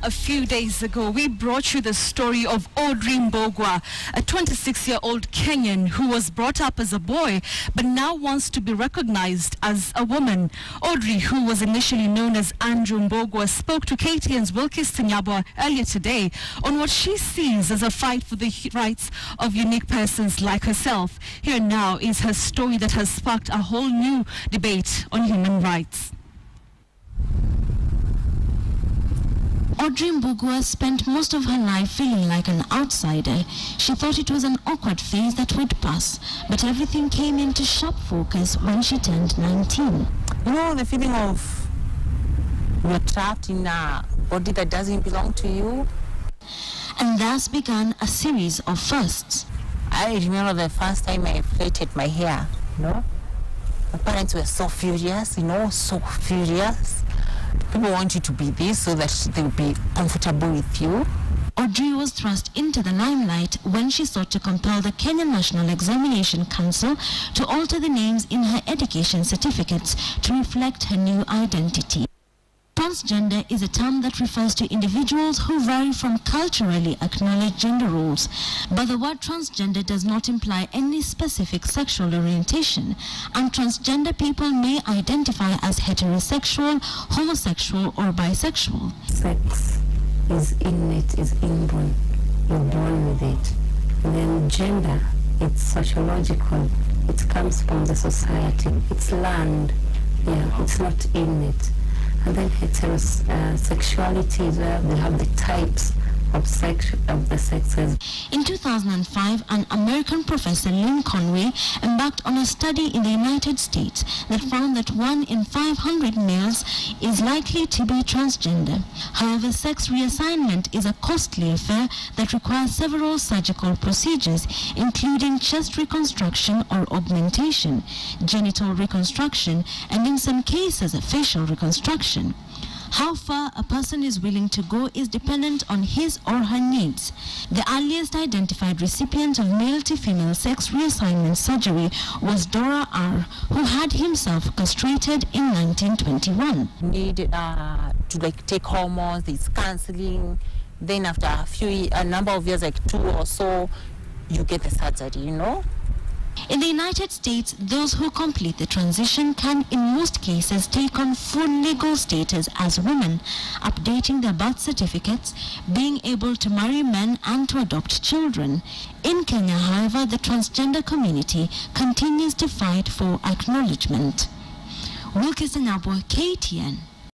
A few days ago, we brought you the story of Audrey Mbugua, a 26-year-old Kenyan who was brought up as a boy but now wants to be recognized as a woman. Audrey, who was initially known as Andrew Mbugua, spoke to KTN's Wilkister Nyabwa earlier today on what she sees as a fight for the rights of unique persons like herself. Here now is her story that has sparked a whole new debate on human rights. Audrey Mbugua spent most of her life feeling like an outsider. She thought it was an awkward phase that would pass, but everything came into sharp focus when she turned 19. You know, the feeling of you're trapped in a body that doesn't belong to you. And thus began a series of firsts. I remember the first time I plaited my hair, you know. My parents were so furious, so furious. People want you to be this so that they'll be comfortable with you. Audrey was thrust into the limelight when she sought to compel the Kenyan National Examination Council to alter the names in her education certificates to reflect her new identity. Transgender is a term that refers to individuals who vary from culturally acknowledged gender roles, but the word transgender does not imply any specific sexual orientation, and transgender people may identify as heterosexual, homosexual, or bisexual. Sex is innate, is inborn. You're born with it. And then gender, it's sociological. It comes from the society. It's learned. Yeah, it's not innate. And then heterosexuality is where we have the types of the sexes. In 2005, an American professor, Lynn Conway, embarked on a study in the United States that found that 1 in 500 males is likely to be transgender. However, sex reassignment is a costly affair that requires several surgical procedures, including chest reconstruction or augmentation, genital reconstruction, and in some cases, facial reconstruction. How far a person is willing to go is dependent on his or her needs. The earliest identified recipient of male-to-female sex reassignment surgery was Dora R., who had himself castrated in 1921. Need to take hormones, there's counseling. Then after a number of years, like 2 or so, you get the surgery, In the United States, those who complete the transition can, in most cases, take on full legal status as women, updating their birth certificates, being able to marry men and to adopt children. In Kenya, however, the transgender community continues to fight for acknowledgement. Wilkister, Nyabwa, KTN.